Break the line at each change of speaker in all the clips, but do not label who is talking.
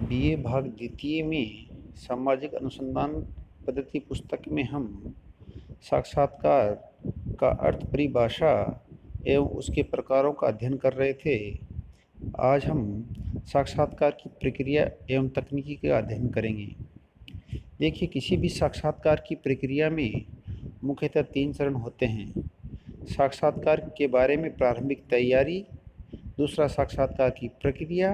BA भाग द्वितीय में सामाजिक अनुसंधान पद्धति पुस्तक में हम साक्षात्कार का अर्थ परिभाषा एवं उसके प्रकारों का अध्ययन कर रहे थे। आज हम साक्षात्कार की प्रक्रिया एवं तकनीकी का अध्ययन करेंगे। देखिए, किसी भी साक्षात्कार की प्रक्रिया में मुख्यतः 3 चरण होते हैं। साक्षात्कार के बारे में प्रारंभिक तैयारी, दूसरा साक्षात्कार की प्रक्रिया,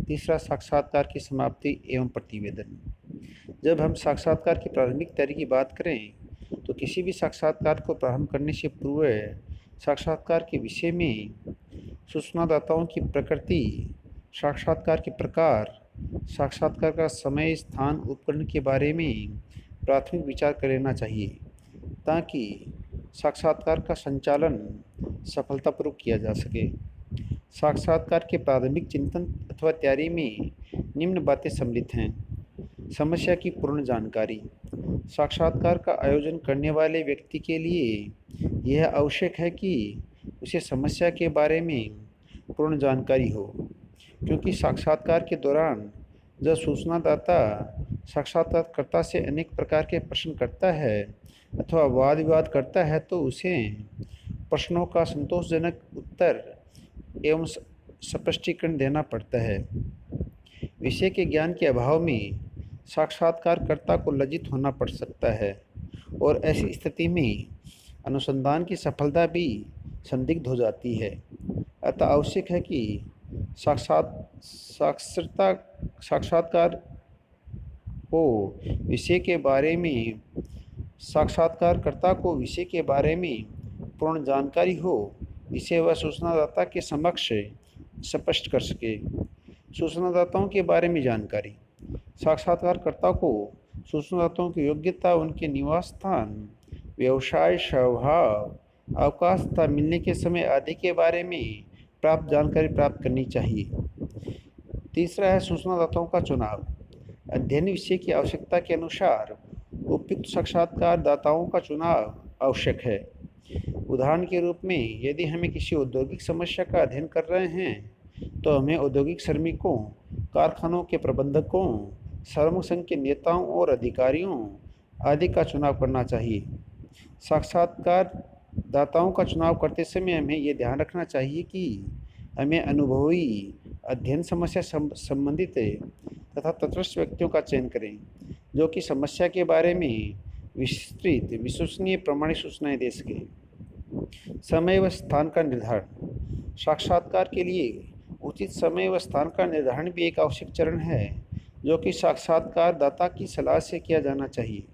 तीसरा साक्षात्कार की समाप्ति एवं प्रतिवेदन। जब हम साक्षात्कार की प्रारंभिक तैयारी की बात करें तो किसी भी साक्षात्कार को प्रारंभ करने से पूर्व साक्षात्कार के विषय में, सूचनादाताओं की प्रकृति, साक्षात्कार के प्रकार, साक्षात्कार का समय, स्थान, उपकरण के बारे में प्राथमिक विचार कर लेना चाहिए ताकि साक्षात्कार का संचालन सफलतापूर्वक किया जा सके। साक्षात्कार के प्रारंभिक चिंतन अथवा तैयारी में निम्न बातें सम्मिलित हैं। समस्या की पूर्ण जानकारी। साक्षात्कार का आयोजन करने वाले व्यक्ति के लिए यह आवश्यक है कि उसे समस्या के बारे में पूर्ण जानकारी हो, क्योंकि साक्षात्कार के दौरान जब सूचनादाता साक्षात्कारकर्ता से अनेक प्रकार के प्रश्न करता है अथवा वाद विवाद करता है तो उसे प्रश्नों का संतोषजनक उत्तर एवं स्पष्टीकरण देना पड़ता है। विषय के ज्ञान के अभाव में साक्षात्कारकर्ता को लज्जित होना पड़ सकता है और ऐसी स्थिति में अनुसंधान की सफलता भी संदिग्ध हो जाती है। अतः आवश्यक है कि साक्षात्कार को विषय के बारे में साक्षात्कारकर्ता को विषय के बारे में पूर्ण जानकारी हो, जिसे वह सूचनादाता के समक्ष स्पष्ट कर सके। सूचनादाताओं के बारे में जानकारी। साक्षात्कारकर्ता को सूचनादाताओं की योग्यता, उनके निवास स्थान, व्यवसाय, स्वभाव, अवकाश तथा मिलने के समय आदि के बारे में जानकारी प्राप्त करनी चाहिए। तीसरा है सूचनादाताओं का चुनाव। अध्ययन विषय की आवश्यकता के अनुसार उपयुक्त साक्षात्कारदाताओं का चुनाव आवश्यक है। उदाहरण के रूप में, यदि हमें किसी औद्योगिक समस्या का अध्ययन कर रहे हैं तो हमें औद्योगिक श्रमिकों, कारखानों के प्रबंधकों, श्रमिक संघ के नेताओं और अधिकारियों आदि का चुनाव करना चाहिए। साक्षात्कारदाताओं का चुनाव करते समय हमें यह ध्यान रखना चाहिए कि हमें अनुभवी, अध्ययन समस्या संबंधित तथा तटस्थ व्यक्तियों का चयन करें जो कि समस्या के बारे में विस्तृत, विश्वसनीय, प्रामाणिक सूचनाएं दे सके। समय व स्थान का निर्धारण। साक्षात्कार के लिए उचित समय व स्थान का निर्धारण भी एक आवश्यक चरण है जो कि साक्षात्कारदाता की सलाह से किया जाना चाहिए।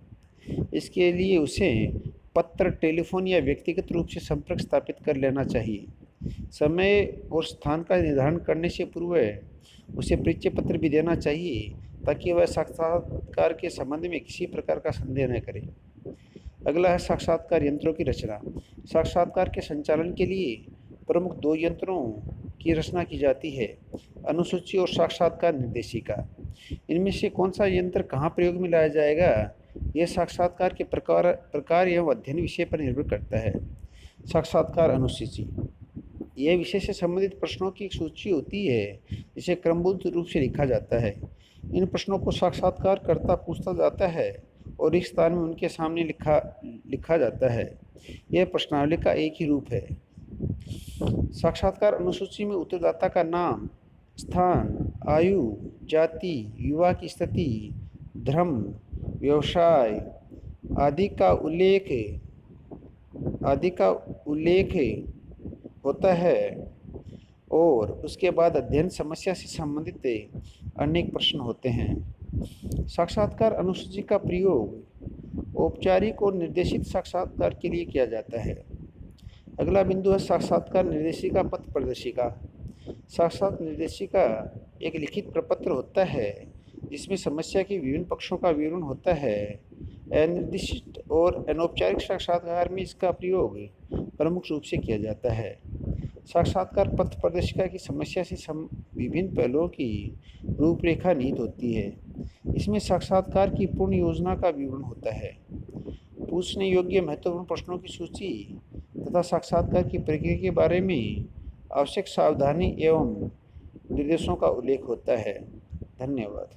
इसके लिए उसे पत्र, टेलीफोन या व्यक्तिगत रूप से संपर्क स्थापित कर लेना चाहिए। समय और स्थान का निर्धारण करने से पूर्व उसे परिचय पत्र भी देना चाहिए ताकि वह साक्षात्कार के संबंध में किसी प्रकार का संदेह न करे। अगला है साक्षात्कार यंत्रों की रचना। साक्षात्कार के संचालन के लिए प्रमुख 2 यंत्रों की रचना की जाती है, अनुसूची और साक्षात्कार निर्देशिका। इनमें से कौन सा यंत्र कहाँ प्रयोग में लाया जाएगा, यह साक्षात्कार के प्रकार एवं अध्ययन विषय पर निर्भर करता है। साक्षात्कार अनुसूची। यह विषय से संबंधित प्रश्नों की एक सूची होती है जिसे क्रमबद्ध रूप से लिखा जाता है। इन प्रश्नों को साक्षात्कारकर्ता पूछता जाता है और इस स्थान में उनके सामने लिखा जाता है। यह प्रश्नावली का एक ही रूप है। साक्षात्कार अनुसूची में उत्तरदाता का नाम, स्थान, आयु, जाति, विवाह की स्थिति, धर्म, व्यवसाय आदि का उल्लेख होता है और उसके बाद अध्ययन समस्या से संबंधित अनेक प्रश्न होते हैं। साक्षात्कार अनुसूची का प्रयोग औपचारिक और निर्देशित साक्षात्कार के लिए किया जाता है। अगला बिंदु है साक्षात्कार निर्देशिका, पथ प्रदर्शिका। साक्षात्कार निर्देशिका एक लिखित प्रपत्र होता है जिसमें समस्या के विभिन्न पक्षों का विवरण होता है। अनिर्दिष्ट और अनौपचारिक साक्षात्कार में इसका प्रयोग प्रमुख रूप से किया जाता है। साक्षात्कार पथ प्रदर्शिका की समस्या से विभिन्न पहलुओं की रूपरेखा निहित होती है। इसमें साक्षात्कार की पूर्ण योजना का विवरण होता है, पूछने योग्य महत्वपूर्ण प्रश्नों की सूची तथा साक्षात्कार की प्रक्रिया के बारे में आवश्यक सावधानी एवं निर्देशों का उल्लेख होता है। धन्यवाद।